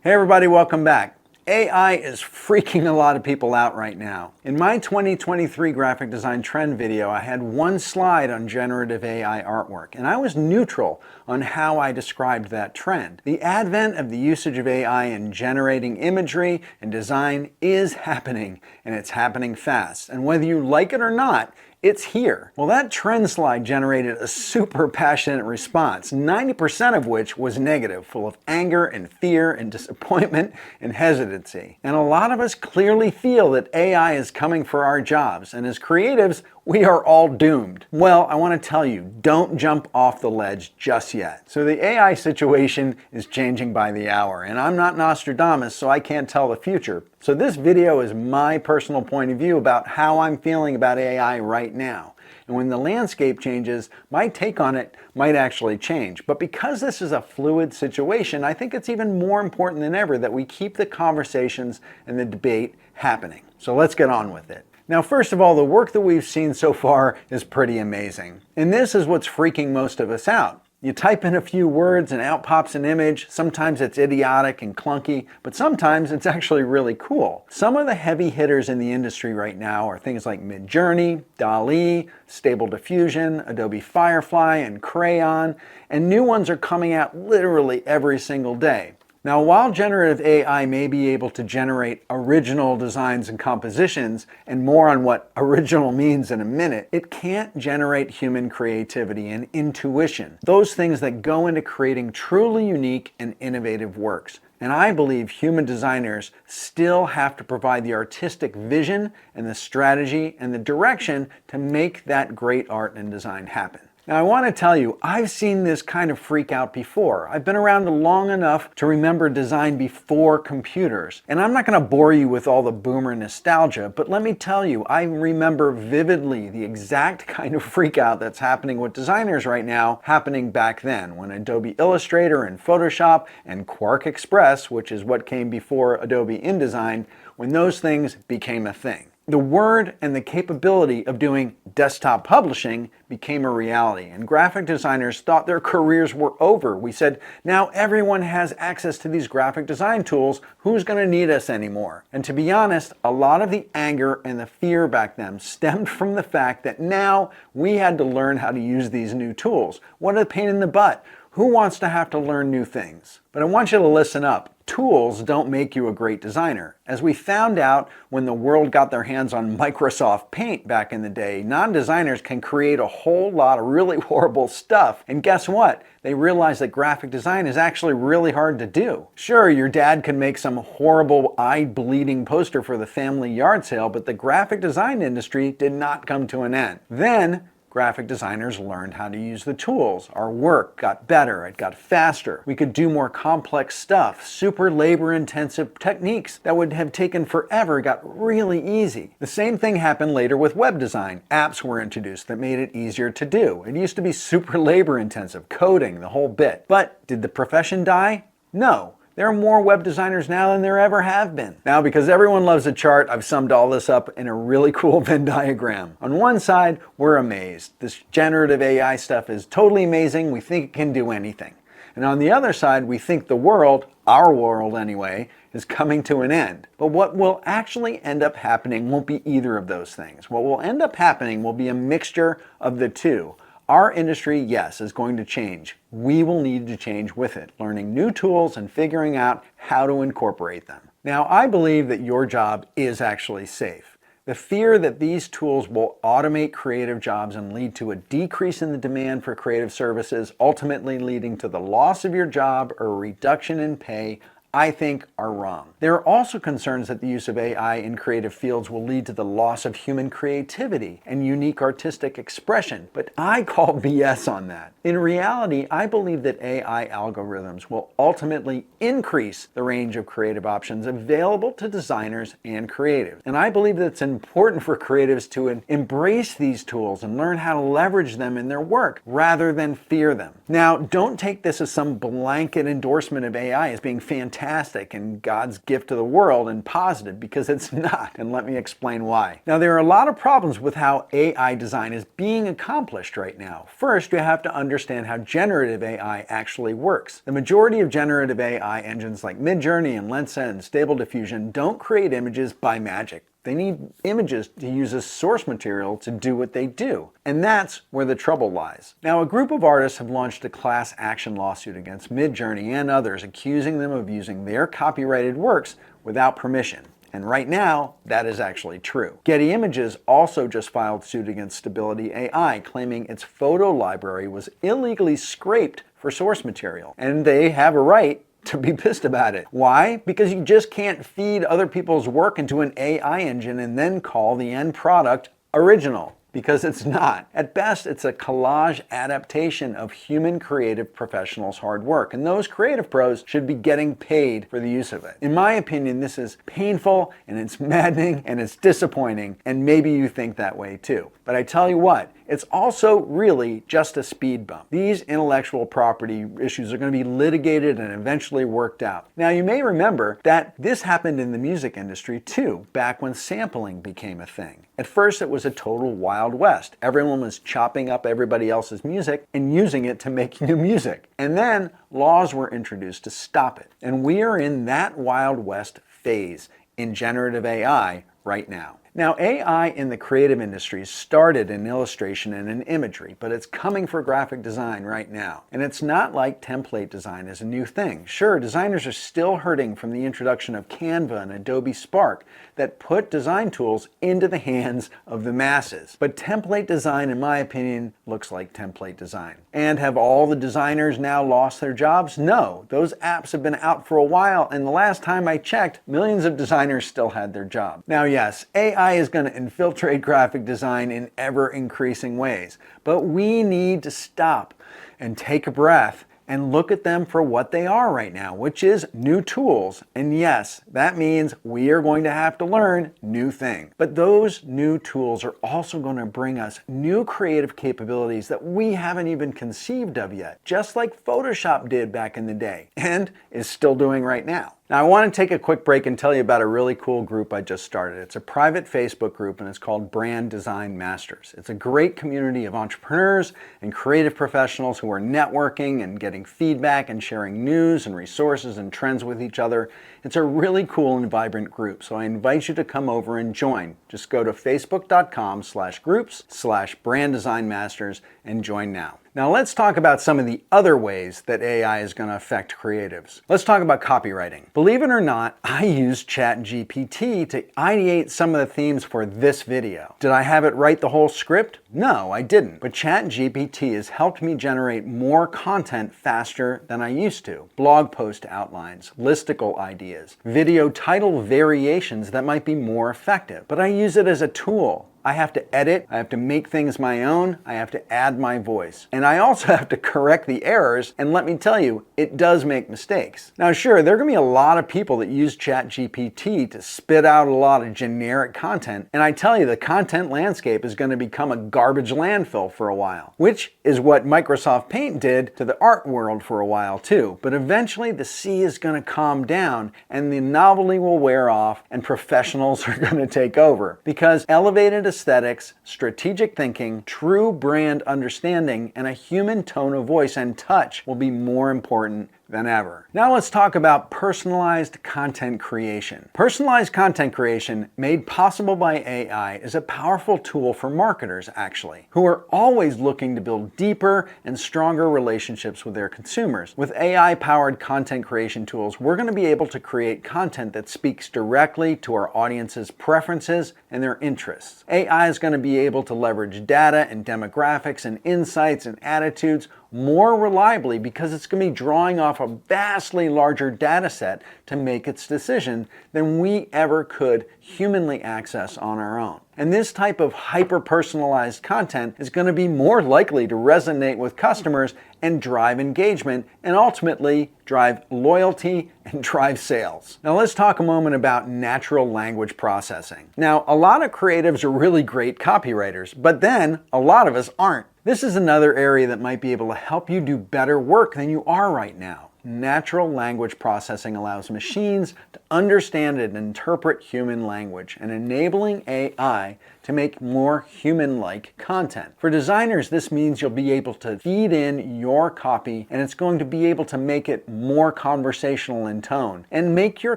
Hey everybody, welcome back. AI is freaking a lot of people out right now. In my 2023 graphic design trend video, I had one slide on generative AI artwork, and I was neutral on how I described that trend. The advent of the usage of AI in generating imagery and design is happening, and it's happening fast. And whether you like it or not, it's here. Well, that trend slide generated a super passionate response, 90% of which was negative, full of anger and fear and disappointment and hesitancy. And a lot of us clearly feel that AI is coming for our jobs, and as creatives, we are all doomed. Well, I want to tell you, don't jump off the ledge just yet. So the AI situation is changing by the hour, and I'm not Nostradamus, so I can't tell the future. So this video is my personal point of view about how I'm feeling about AI right now. And when the landscape changes, my take on it might actually change. But because this is a fluid situation, I think it's even more important than ever that we keep the conversations and the debate happening. So let's get on with it. Now, first of all, the work that we've seen so far is pretty amazing. And this is what's freaking most of us out. You type in a few words and out pops an image. Sometimes it's idiotic and clunky, but sometimes it's actually really cool. Some of the heavy hitters in the industry right now are things like Midjourney, dall-e, Stable Diffusion, Adobe Firefly, and Crayon, and new ones are coming out literally every single day. Now, while generative AI may be able to generate original designs and compositions, and more on what original means in a minute, it can't generate human creativity and intuition, those things that go into creating truly unique and innovative works. And I believe human designers still have to provide the artistic vision and the strategy and the direction to make that great art and design happen. Now, I want to tell you, I've seen this kind of freak out before. I've been around long enough to remember design before computers. And I'm not going to bore you with all the boomer nostalgia, but let me tell you, I remember vividly the exact kind of freak out that's happening with designers right now, happening back then, when Adobe Illustrator and Photoshop and Quark Express, which is what came before Adobe InDesign, when those things became a thing. The word and the capability of doing desktop publishing became a reality, and graphic designers thought their careers were over. We said, now everyone has access to these graphic design tools, who's going to need us anymore? And to be honest, a lot of the anger and the fear back then stemmed from the fact that now we had to learn how to use these new tools. What a pain in the butt. Who wants to have to learn new things? But I want you to listen up. Tools don't make you a great designer. As we found out when the world got their hands on Microsoft Paint back in the day, non-designers can create a whole lot of really horrible stuff. And guess what? They realized that graphic design is actually really hard to do. Sure, your dad can make some horrible eye-bleeding poster for the family yard sale, but the graphic design industry did not come to an end. Then, graphic designers learned how to use the tools. Our work got better, it got faster. We could do more complex stuff. Super labor-intensive techniques that would have taken forever got really easy. The same thing happened later with web design. Apps were introduced that made it easier to do. It used to be super labor-intensive, coding, the whole bit. But did the profession die? No. There are more web designers now than there ever have been. Now, because everyone loves a chart, I've summed all this up in a really cool Venn diagram. On one side, we're amazed. This generative AI stuff is totally amazing. We think it can do anything. And on the other side, we think the world, our world anyway, is coming to an end. But what will actually end up happening won't be either of those things. What will end up happening will be a mixture of the two. Our industry, yes, is going to change. We will need to change with it, learning new tools and figuring out how to incorporate them. Now, I believe that your job is actually safe. The fear that these tools will automate creative jobs and lead to a decrease in the demand for creative services, ultimately leading to the loss of your job or a reduction in pay, I think are wrong. There are also concerns that the use of AI in creative fields will lead to the loss of human creativity and unique artistic expression, but I call BS on that. In reality, I believe that AI algorithms will ultimately increase the range of creative options available to designers and creatives. And I believe that it's important for creatives to embrace these tools and learn how to leverage them in their work rather than fear them. Now, don't take this as some blanket endorsement of AI as being fantastic fantastic and God's gift to the world and positive, because it's not, and let me explain why. Now, there are a lot of problems with how AI design is being accomplished right now. First, you have to understand how generative AI actually works. The majority of generative AI engines like Midjourney and landslide and Stable Diffusion don't create images by magic. They need images to use as source material to do what they do. And that's where the trouble lies. Now, a group of artists have launched a class action lawsuit against Midjourney and others, accusing them of using their copyrighted works without permission. And right now, that is actually true. Getty Images also just filed suit against Stability AI, claiming its photo library was illegally scraped for source material. And they have a right to be pissed about it. Why? Because you just can't feed other people's work into an AI engine and then call the end product original, because it's not. At best, it's a collage adaptation of human creative professionals' hard work, and those creative pros should be getting paid for the use of it. In my opinion, this is painful, and it's maddening, and it's disappointing, and maybe you think that way too. But I tell you what, it's also really just a speed bump. These intellectual property issues are going to be litigated and eventually worked out. Now, you may remember that this happened in the music industry too, back when sampling became a thing. At first, it was a total Wild West. Everyone was chopping up everybody else's music and using it to make new music. And then laws were introduced to stop it. And we are in that Wild West phase in generative AI right now. Now, AI in the creative industry started in illustration and in imagery, but it's coming for graphic design right now. And it's not like template design is a new thing. Sure, designers are still hurting from the introduction of Canva and Adobe Spark that put design tools into the hands of the masses. But template design, in my opinion, looks like template design. And have all the designers now lost their jobs? No, those apps have been out for a while, and the last time I checked, millions of designers still had their job. Now, yes, AI is going to infiltrate graphic design in ever-increasing ways, but we need to stop and take a breath and look at them for what they are right now, which is new tools. And yes, that means we are going to have to learn new things. But those new tools are also going to bring us new creative capabilities that we haven't even conceived of yet, just like Photoshop did back in the day and is still doing right now. Now, I want to take a quick break and tell you about a really cool group I just started. It's a private Facebook group, and it's called Brand Design Masters. It's a great community of entrepreneurs and creative professionals who are networking and getting feedback and sharing news and resources and trends with each other. It's a really cool and vibrant group, so I invite you to come over and join. Just go to facebook.com/groups/branddesignmasters and join now. Now, let's talk about some of the other ways that AI is going to affect creatives. Let's talk about copywriting. Believe it or not, I used ChatGPT to ideate some of the themes for this video. Did I have it write the whole script? No, I didn't. But ChatGPT has helped me generate more content faster than I used to. Blog post outlines, listicle ideas, video title variations that might be more effective. But I use it as a tool. I have to edit, I have to make things my own, I have to add my voice. And I also have to correct the errors, and let me tell you, it does make mistakes. Now sure, there are going to be a lot of people that use ChatGPT to spit out a lot of generic content, and I tell you, the content landscape is going to become a garbage landfill for a while, which is what Microsoft Paint did to the art world for a while too. But eventually the sea is going to calm down, and the novelty will wear off, and professionals are going to take over, because elevated aesthetics, strategic thinking, true brand understanding, and a human tone of voice and touch will be more important than ever. Now let's talk about personalized content creation. Personalized content creation, made possible by AI, is a powerful tool for marketers, actually, who are always looking to build deeper and stronger relationships with their consumers. With AI-powered content creation tools, we're going to be able to create content that speaks directly to our audience's preferences and their interests. AI is going to be able to leverage data and demographics and insights and attitudes more reliably, because it's going to be drawing off a vastly larger data set to make its decision than we ever could humanly access on our own. And this type of hyper-personalized content is going to be more likely to resonate with customers and drive engagement, and ultimately drive loyalty and drive sales. Now let's talk a moment about natural language processing. Now, a lot of creatives are really great copywriters, but then a lot of us aren't. This is another area that might be able to help you do better work than you are right now. natural language processing allows machines to understand and interpret human language, and enabling AI to make more human-like content. For designers, this means you'll be able to feed in your copy, and it's going to be able to make it more conversational in tone and make your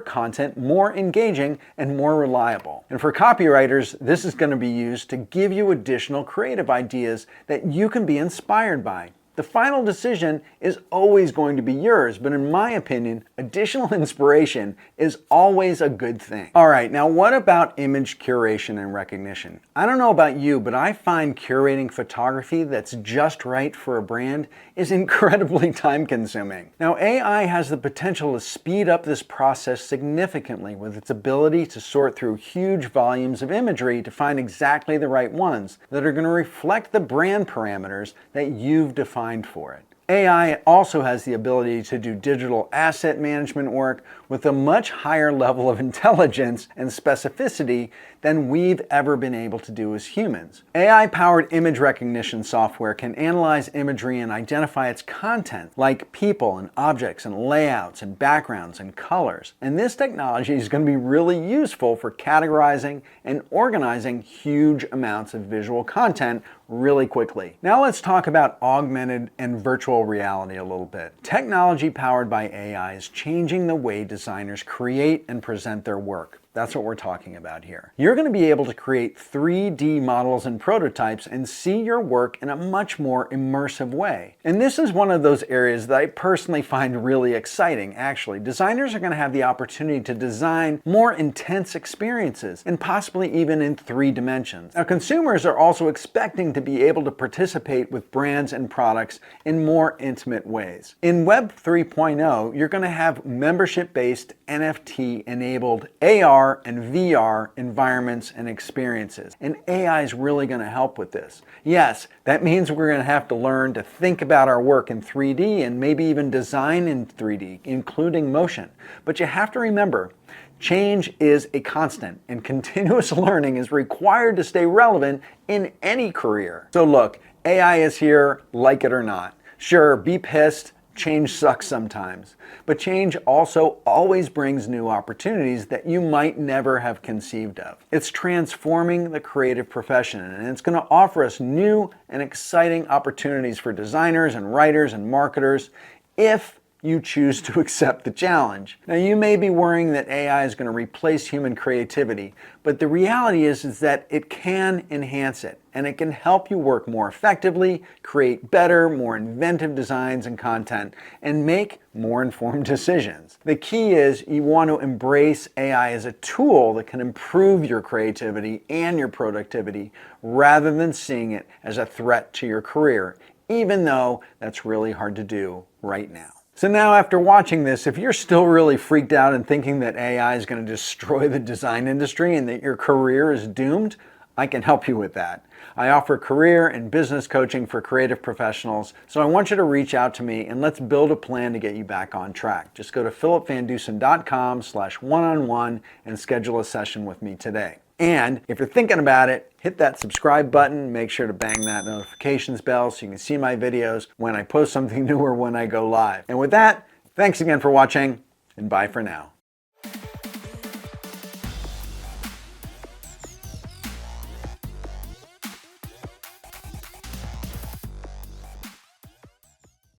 content more engaging and more reliable. And for copywriters, this is going to be used to give you additional creative ideas that you can be inspired by. The final decision is always going to be yours, but in my opinion, additional inspiration is always a good thing. All right, now what about image curation and recognition? I don't know about you, but I find curating photography that's just right for a brand is incredibly time-consuming. Now, AI has the potential to speed up this process significantly with its ability to sort through huge volumes of imagery to find exactly the right ones that are going to reflect the brand parameters that you've defined for it. AI also has the ability to do digital asset management work with a much higher level of intelligence and specificity than we've ever been able to do as humans. AI-powered image recognition software can analyze imagery and identify its content, like people and objects and layouts and backgrounds and colors. And this technology is going to be really useful for categorizing and organizing huge amounts of visual content really quickly. Now let's talk about augmented and virtual reality a little bit. Technology powered by AI is changing the way designers create and present their work. That's what we're talking about here. You're going to be able to create 3D models and prototypes and see your work in a much more immersive way. And this is one of those areas that I personally find really exciting, actually. Designers are going to have the opportunity to design more intense experiences, and possibly even in 3 dimensions. Now, consumers are also expecting to be able to participate with brands and products in more intimate ways. In Web 3.0, you're going to have membership-based NFT-enabled AR and VR environments and experiences. And AI is really going to help with this. Yes, that means we're going to have to learn to think about our work in 3D and maybe even design in 3D, including motion. But you have to remember, change is a constant, and continuous learning is required to stay relevant in any career. So look, AI is here, like it or not. Sure, be pissed. Change sucks sometimes, but change also always brings new opportunities that you might never have conceived of. It's transforming the creative profession, and it's going to offer us new and exciting opportunities for designers and writers and marketers if you choose to accept the challenge. Now, you may be worrying that AI is going to replace human creativity, but the reality is that it can enhance it, and it can help you work more effectively, create better, more inventive designs and content, and make more informed decisions. The key is you want to embrace AI as a tool that can improve your creativity and your productivity rather than seeing it as a threat to your career, even though that's really hard to do right now. So now, after watching this, if you're still really freaked out and thinking that AI is going to destroy the design industry and that your career is doomed, I can help you with that. I offer career and business coaching for creative professionals, so I want you to reach out to me and let's build a plan to get you back on track. Just go to philipvandusen.com/one-on-one and schedule a session with me today. And if you're thinking about it, hit that subscribe button, make sure to bang that notifications bell so you can see my videos when I post something new or when I go live. And with that, thanks again for watching, and bye for now.